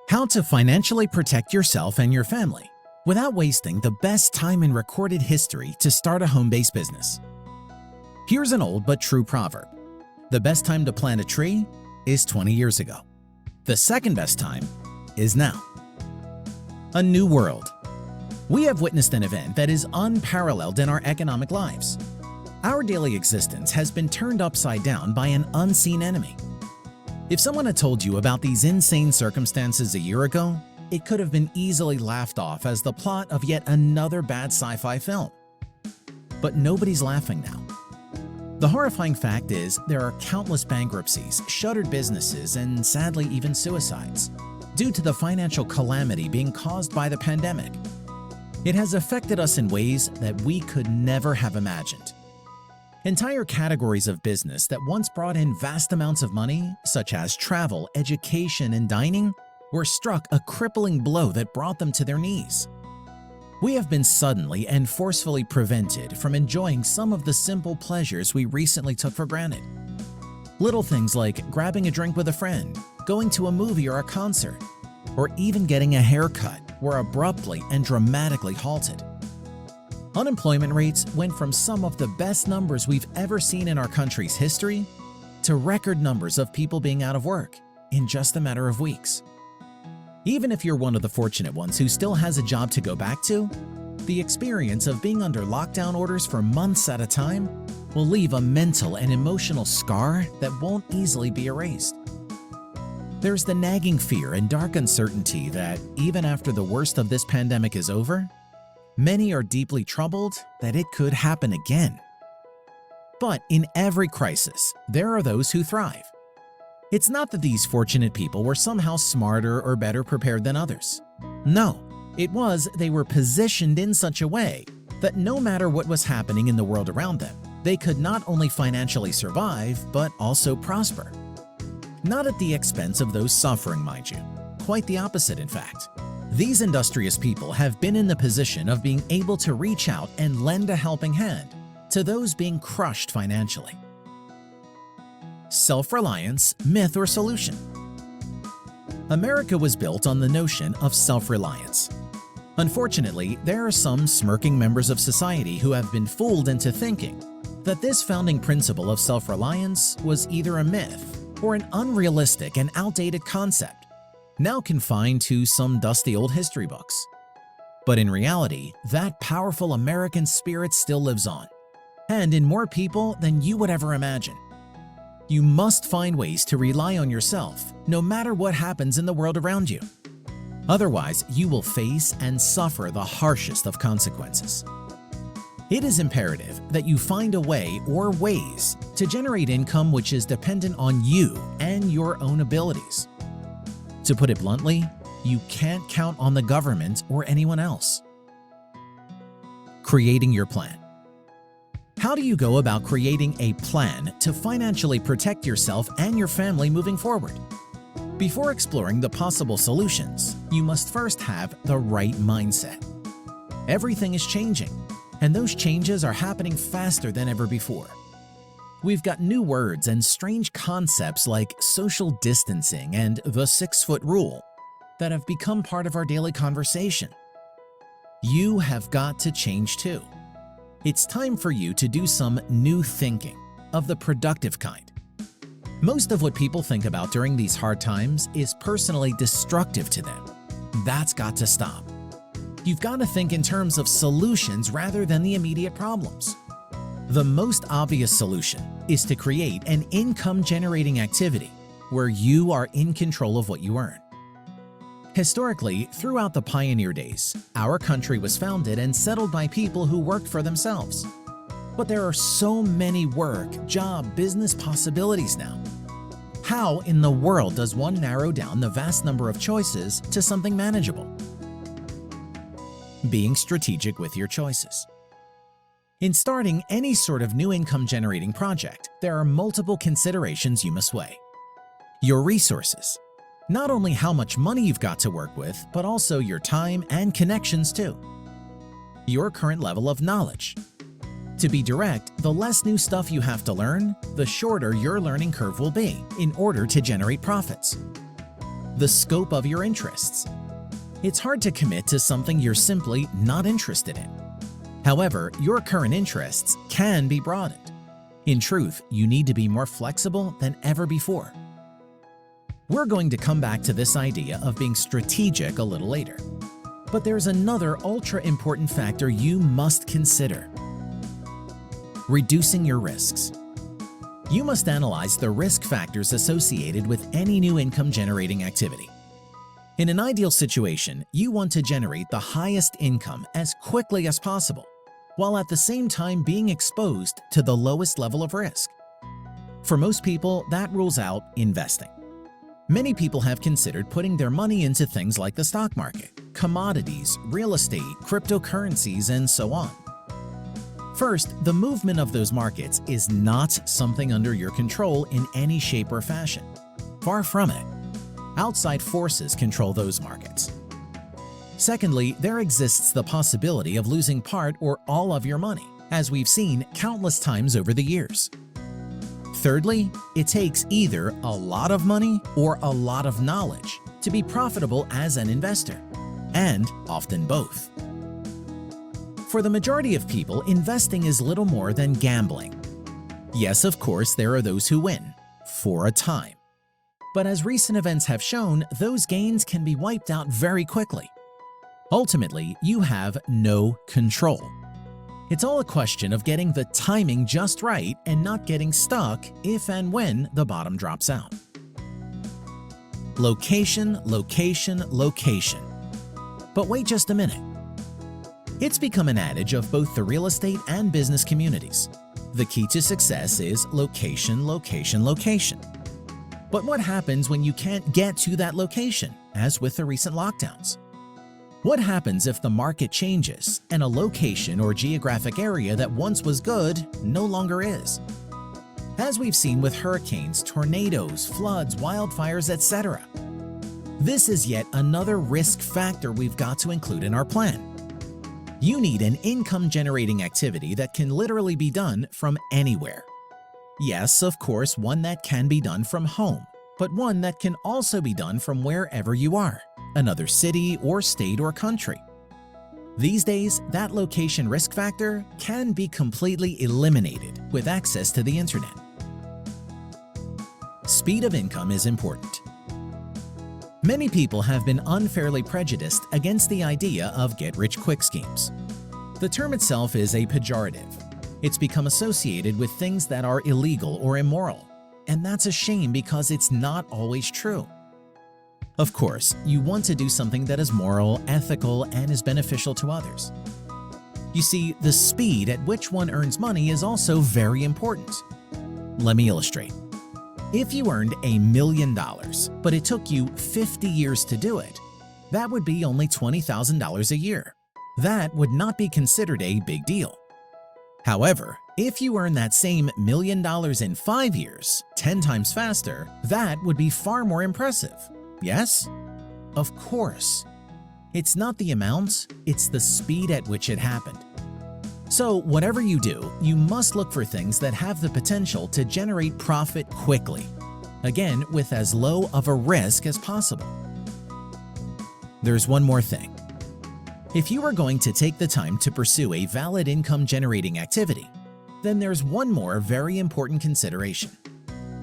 How to financially protect yourself and your family without wasting the best time in recorded history to start a home-based business. Here's an old but true proverb. The best time to plant a tree is 20 years ago. The second best time is now. A new world. We have witnessed an event that is unparalleled in our economic lives. Our daily existence has been turned upside down by an unseen enemy. If someone had told you about these insane circumstances a year ago, it could have been easily laughed off as the plot of yet another bad sci-fi film. But nobody's laughing now. The horrifying fact is there are countless bankruptcies, shuttered businesses, and sadly even suicides due to the financial calamity being caused by the pandemic. It has affected us in ways that we could never have imagined. Entire categories of business that once brought in vast amounts of money, such as travel, education, and dining, were struck a crippling blow that brought them to their knees. We have been suddenly and forcefully prevented from enjoying some of the simple pleasures we recently took for granted. Little things like grabbing a drink with a friend, going to a movie or a concert, or even getting a haircut were abruptly and dramatically halted. Unemployment rates went from some of the best numbers we've ever seen in our country's history to record numbers of people being out of work in just a matter of weeks. Even if you're one of the fortunate ones who still has a job to go back to, the experience of being under lockdown orders for months at a time will leave a mental and emotional scar that won't easily be erased. There's the nagging fear and dark uncertainty that even after the worst of this pandemic is over, many are deeply troubled that it could happen again. But in every crisis, there are those who thrive. It's not that these fortunate people were somehow smarter or better prepared than others. No, it was they were positioned in such a way that no matter what was happening in the world around them, they could not only financially survive, but also prosper. Not at the expense of those suffering, mind you. Quite the opposite, in fact. These industrious people have been in the position of being able to reach out and lend a helping hand to those being crushed financially. Self-reliance, myth or solution? America was built on the notion of self-reliance. Unfortunately, there are some smirking members of society who have been fooled into thinking that this founding principle of self-reliance was either a myth or an unrealistic and outdated concept, now confined to some dusty old history books. But in reality, that powerful American spirit still lives on, and in more people than you would ever imagine. You must find ways to rely on yourself, no matter what happens in the world around you. Otherwise, you will face and suffer the harshest of consequences. It is imperative that you find a way or ways to generate income which is dependent on you and your own abilities. To put it bluntly, you can't count on the government or anyone else. Creating your plan. How do you go about creating a plan to financially protect yourself and your family moving forward? Before exploring the possible solutions, you must first have the right mindset. Everything is changing, and those changes are happening faster than ever before. We've got new words and strange concepts like social distancing and the 6-foot rule that have become part of our daily conversation. You have got to change too. It's time for you to do some new thinking of the productive kind. Most of what people think about during these hard times is personally destructive to them. That's got to stop. You've got to think in terms of solutions rather than the immediate problems. The most obvious solution is to create an income-generating activity where you are in control of what you earn. Historically, throughout the pioneer days, our country was founded and settled by people who worked for themselves. But there are so many work, job, business possibilities now. How in the world does one narrow down the vast number of choices to something manageable? Being strategic with your choices. In starting any sort of new income-generating project, there are multiple considerations you must weigh. Your resources. Not only how much money you've got to work with, but also your time and connections too. Your current level of knowledge. To be direct, the less new stuff you have to learn, the shorter your learning curve will be in order to generate profits. the scope of your interests. It's hard to commit to something you're simply not interested in. However, your current interests can be broadened. In truth, you need to be more flexible than ever before. We're going to come back to this idea of being strategic a little later. But there's another ultra-important factor you must consider: reducing your risks. You must analyze the risk factors associated with any new income-generating activity. In an ideal situation, you want to generate the highest income as quickly as possible, while at the same time being exposed to the lowest level of risk. For most people, that rules out investing. Many people have considered putting their money into things like the stock market, commodities, real estate, cryptocurrencies, and so on. First, the movement of those markets is not something under your control in any shape or fashion. Far from it. Outside forces control those markets. Secondly, there exists the possibility of losing part or all of your money, as we've seen countless times over the years. Thirdly, it takes either a lot of money or a lot of knowledge to be profitable as an investor, and often both. For the majority of people, investing is little more than gambling. Yes, of course, there are those who win, for a time. But as recent events have shown, those gains can be wiped out very quickly. Ultimately, you have no control. It's all a question of getting the timing just right and not getting stuck if and when the bottom drops out. Location, location, location. But wait just a minute. It's become an adage of both the real estate and business communities. The key to success is location, location, location. But what happens when you can't get to that location, as with the recent lockdowns? What happens if the market changes and a location or geographic area that once was good no longer is? As we've seen with hurricanes, tornadoes, floods, wildfires, etc. This is yet another risk factor we've got to include in our plan. You need an income-generating activity that can literally be done from anywhere. Yes, of course, one that can be done from home, but one that can also be done from wherever you are, another city or state or country. These days, that location risk factor can be completely eliminated with access to the internet. Speed of income is important. Many people have been unfairly prejudiced against the idea of get-rich-quick schemes. The term itself is a pejorative. It's become associated with things that are illegal or immoral, and that's a shame because it's not always true. Of course, you want to do something that is moral, ethical, and is beneficial to others. You see, the speed at which one earns money is also very important. Let me illustrate. If you earned $1 million, but it took you 50 years to do it, that would be only $20,000 a year. That would not be considered a big deal. However, if you earn that same $1 million in 5 years, 10 times faster, that would be far more impressive. Yes? Of course. It's not the amount, it's the speed at which it happened. So whatever you do, you must look for things that have the potential to generate profit quickly. Again, with as low of a risk as possible. There's one more thing. If you are going to take the time to pursue a valid income-generating activity, then there's one more very important consideration.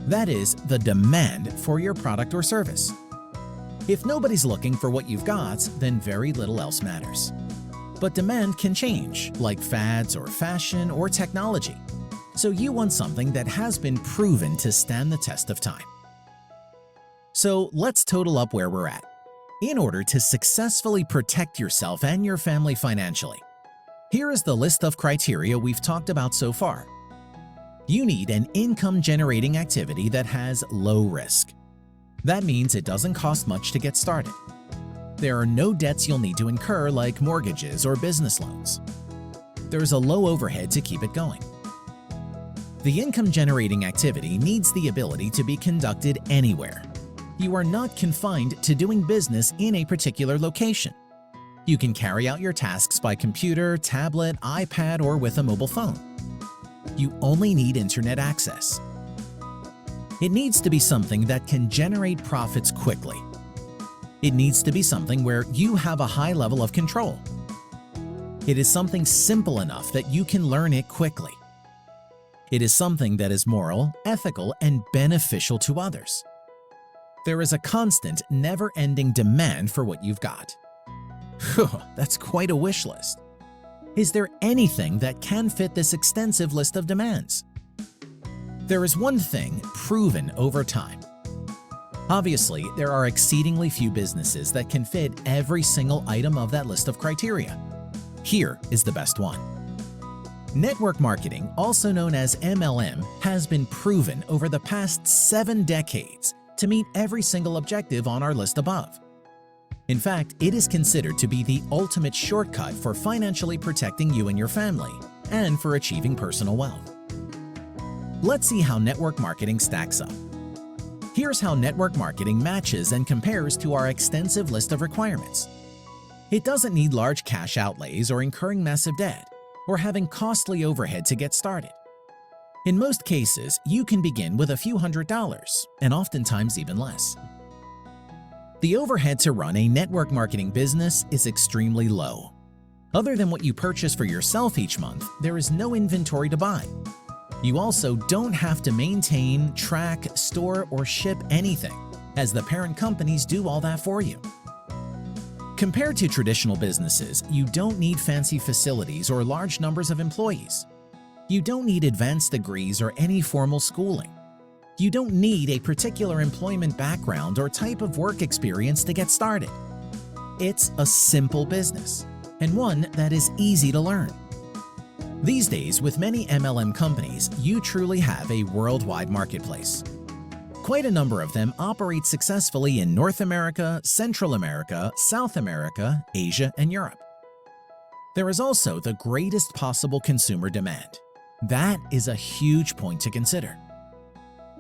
That is the demand for your product or service. If nobody's looking for what you've got, then very little else matters. But demand can change, like fads or fashion or technology. So you want something that has been proven to stand the test of time. So let's total up where we're at. In order to successfully protect yourself and your family financially, here is the list of criteria we've talked about so far. You need an income-generating activity that has low risk. That means it doesn't cost much to get started. There are no debts you'll need to incur like mortgages or business loans. There's a low overhead to keep it going. The income-generating activity needs the ability to be conducted anywhere. You are not confined to doing business in a particular location. You can carry out your tasks by computer, tablet, iPad, or with a mobile phone. You only need internet access. It needs to be something that can generate profits quickly. It needs to be something where you have a high level of control. It is something simple enough that you can learn it quickly. It is something that is moral, ethical, and beneficial to others. There is a constant, never-ending demand for what you've got. Phew, that's quite a wish list. Is there anything that can fit this extensive list of demands? There is one thing proven over time. Obviously, there are exceedingly few businesses that can fit every single item of that list of criteria. Here is the best one. Network marketing, also known as MLM, has been proven over the past 7 decades to meet every single objective on our list above. In fact, it is considered to be the ultimate shortcut for financially protecting you and your family, and for achieving personal wealth. Let's see how network marketing stacks up. Here's how network marketing matches and compares to our extensive list of requirements. It doesn't need large cash outlays or incurring massive debt, or having costly overhead to get started. In most cases, you can begin with a few $100s, and oftentimes even less. The overhead to run a network marketing business is extremely low. Other than what you purchase for yourself each month, there is no inventory to buy. You also don't have to maintain, track, store, or ship anything, as the parent companies do all that for you. Compared to traditional businesses, you don't need fancy facilities or large numbers of employees. You don't need advanced degrees or any formal schooling. You don't need a particular employment background or type of work experience to get started. It's a simple business, and one that is easy to learn. These days, with many MLM companies, you truly have a worldwide marketplace. Quite a number of them operate successfully in North America, Central America, South America, Asia, and Europe. There is also the greatest possible consumer demand. That is a huge point to consider.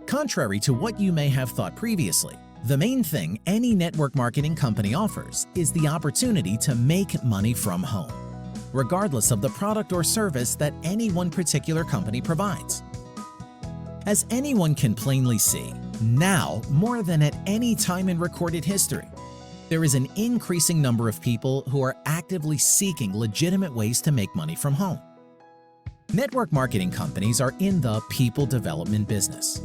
Contrary to what you may have thought previously, the main thing any network marketing company offers is the opportunity to make money from home, regardless of the product or service that any one particular company provides. As anyone can plainly see, now, more than at any time in recorded history, there is an increasing number of people who are actively seeking legitimate ways to make money from home. Network marketing companies are in the people development business.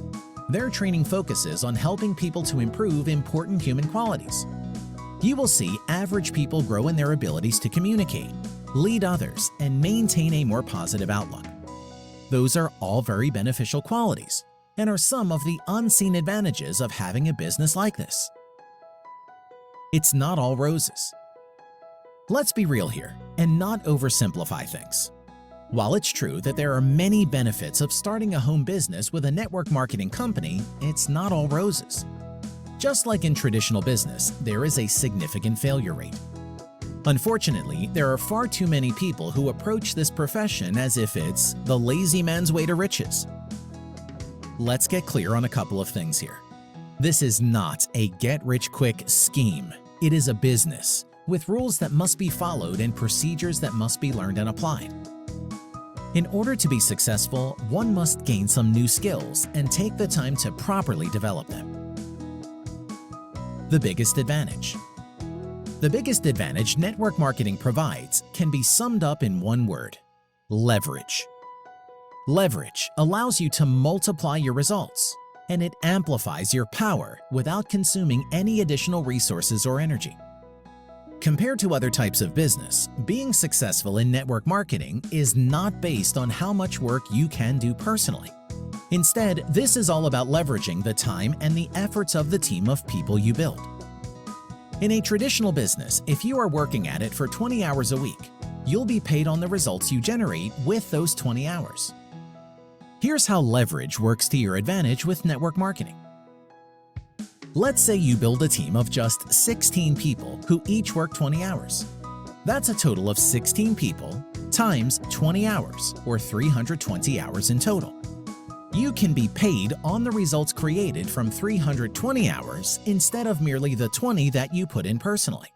Their training focuses on helping people to improve important human qualities. You will see average people grow in their abilities to communicate, lead others, and maintain a more positive outlook. Those are all very beneficial qualities and are some of the unseen advantages of having a business like this. It's not all roses. Let's be real here and not oversimplify things. While it's true that there are many benefits of starting a home business with a network marketing company, it's not all roses. Just like in traditional business, there is a significant failure rate. Unfortunately, there are far too many people who approach this profession as if it's the lazy man's way to riches. Let's get clear on a couple of things here. This is not a get-rich-quick scheme. It is a business, with rules that must be followed and procedures that must be learned and applied. In order to be successful, one must gain some new skills and take the time to properly develop them. The biggest advantage. The biggest advantage network marketing provides can be summed up in one word: leverage. Leverage allows you to multiply your results, and it amplifies your power without consuming any additional resources or energy. Compared to other types of business, being successful in network marketing is not based on how much work you can do personally. Instead, this is all about leveraging the time and the efforts of the team of people you build. In a traditional business, if you are working at it for 20 hours a week, you'll be paid on the results you generate with those 20 hours. Here's how leverage works to your advantage with network marketing. Let's say you build a team of just 16 people who each work 20 hours. That's a total of 16 people times 20 hours, or 320 hours in total. You can be paid on the results created from 320 hours instead of merely the 20 that you put in personally.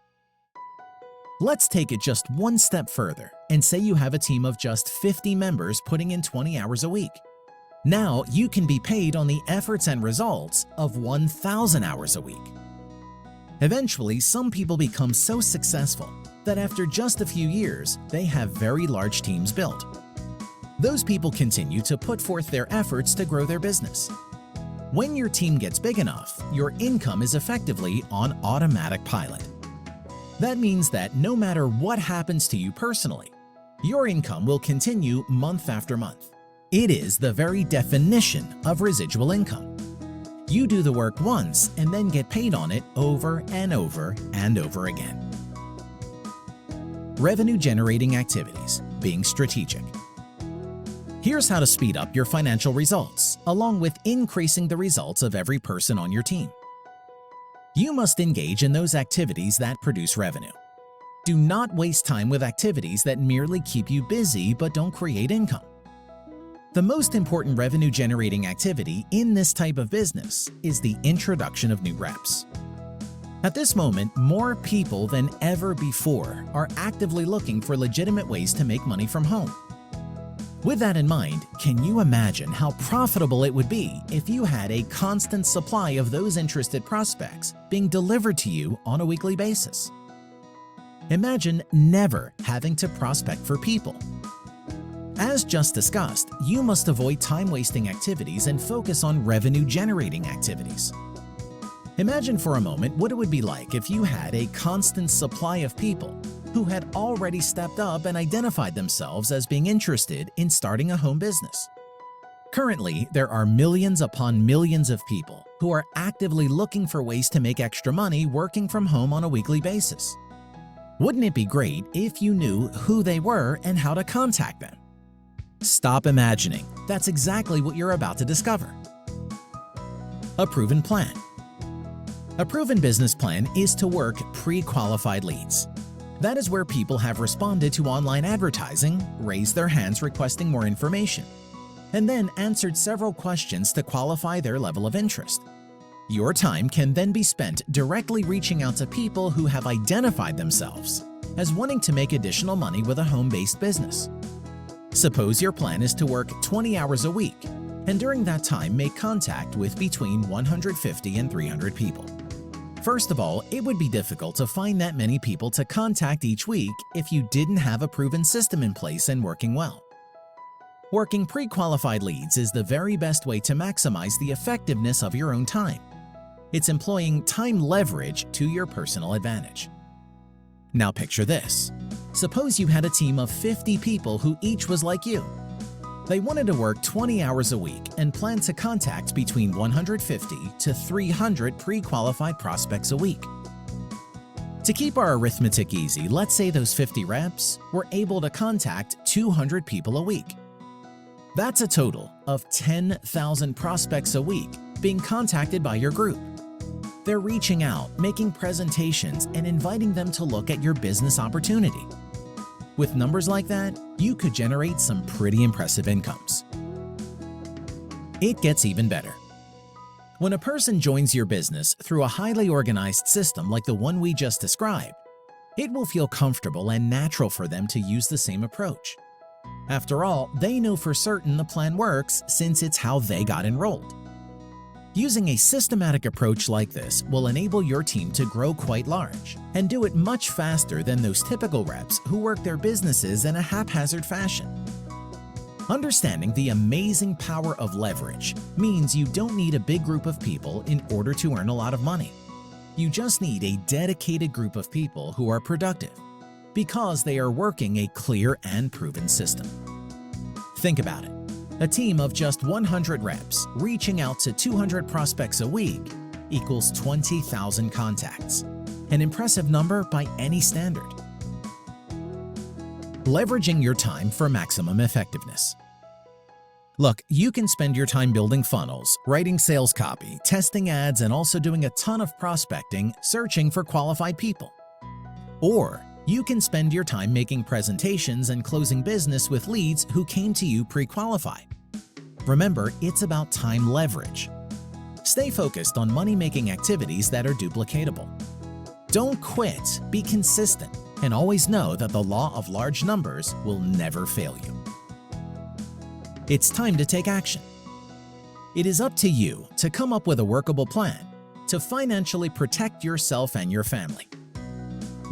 Let's take it just one step further and say you have a team of just 50 members putting in 20 hours a week. Now you can be paid on the efforts and results of 1,000 hours a week. Eventually, some people become so successful that after just a few years, they have very large teams built. Those people continue to put forth their efforts to grow their business. When your team gets big enough, your income is effectively on automatic pilot. That means that no matter what happens to you personally, your income will continue month after month. It is the very definition of residual income. You do the work once and then get paid on it over and over and over again. Revenue-generating activities, being strategic. Here's how to speed up your financial results, along with increasing the results of every person on your team. You must engage in those activities that produce revenue. Do not waste time with activities that merely keep you busy but don't create income. The most important revenue-generating activity in this type of business is the introduction of new reps. At this moment, more people than ever before are actively looking for legitimate ways to make money from home. With that in mind, can you imagine how profitable it would be if you had a constant supply of those interested prospects being delivered to you on a weekly basis? Imagine never having to prospect for people. As just discussed, you must avoid time-wasting activities and focus on revenue-generating activities. Imagine for a moment what it would be like if you had a constant supply of people who had already stepped up and identified themselves as being interested in starting a home business. Currently, there are millions upon millions of people who are actively looking for ways to make extra money working from home on a weekly basis. Wouldn't it be great if you knew who they were and how to contact them? Stop imagining. That's exactly what you're about to discover. A proven plan. A proven business plan is to work pre-qualified leads. That is where people have responded to online advertising, raised their hands requesting more information, and then answered several questions to qualify their level of interest. Your time can then be spent directly reaching out to people who have identified themselves as wanting to make additional money with a home-based business. Suppose your plan is to work 20 hours a week, and during that time make contact with between 150 and 300 people. First of all, it would be difficult to find that many people to contact each week if you didn't have a proven system in place and working well. Working pre-qualified leads is the very best way to maximize the effectiveness of your own time. It's employing time leverage to your personal advantage. Now picture this. Suppose you had a team of 50 people who each was like you. They wanted to work 20 hours a week and planned to contact between 150 to 300 pre-qualified prospects a week. To keep our arithmetic easy, let's say those 50 reps were able to contact 200 people a week. That's a total of 10,000 prospects a week being contacted by your group. They're reaching out, making presentations, and inviting them to look at your business opportunity. With numbers like that, you could generate some pretty impressive incomes. It gets even better. When a person joins your business through a highly organized system like the one we just described, it will feel comfortable and natural for them to use the same approach. After all, they know for certain the plan works since it's how they got enrolled. Using a systematic approach like this will enable your team to grow quite large and do it much faster than those typical reps who work their businesses in a haphazard fashion. Understanding the amazing power of leverage means you don't need a big group of people in order to earn a lot of money. You just need a dedicated group of people who are productive because they are working a clear and proven system. Think about it. A team of just 100 reps reaching out to 200 prospects a week equals 20,000 contacts, an impressive number by any standard. Leveraging your time for maximum effectiveness. Look, you can spend your time building funnels, writing sales copy, testing ads, and also doing a ton of prospecting, searching for qualified people. Or you can spend your time making presentations and closing business with leads who came to you pre-qualified. Remember, it's about time leverage. Stay focused on money-making activities that are duplicatable. Don't quit, be consistent, and always know that the law of large numbers will never fail you. It's time to take action. It is up to you to come up with a workable plan, to financially protect yourself and your family.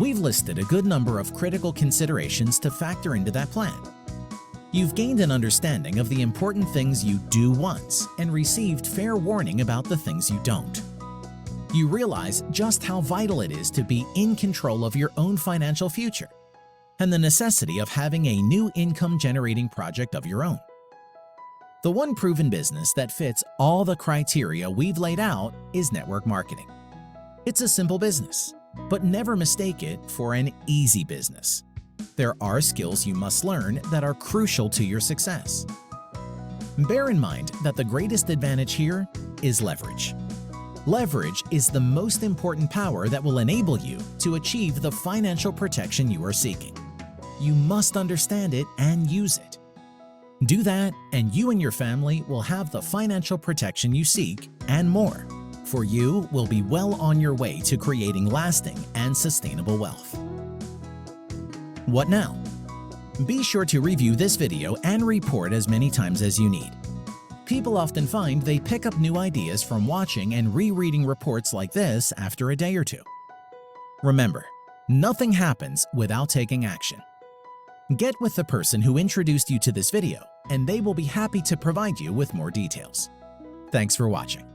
We've listed a good number of critical considerations to factor into that plan. You've gained an understanding of the important things you do want and received fair warning about the things you don't. You realize just how vital it is to be in control of your own financial future and the necessity of having a new income-generating project of your own. The one proven business that fits all the criteria we've laid out is network marketing. It's a simple business, but never mistake it for an easy business. There are skills you must learn that are crucial to your success. Bear in mind that the greatest advantage here is leverage. Leverage is the most important power that will enable you to achieve the financial protection you are seeking. You must understand it and use it. Do that, and you and your family will have the financial protection you seek and more, for you will be well on your way to creating lasting and sustainable wealth. What now? Be sure to review this video and report as many times as you need. People often find they pick up new ideas from watching and rereading reports like this after a day or two. Remember, nothing happens without taking action. Get with the person who introduced you to this video, and they will be happy to provide you with more details. Thanks for watching.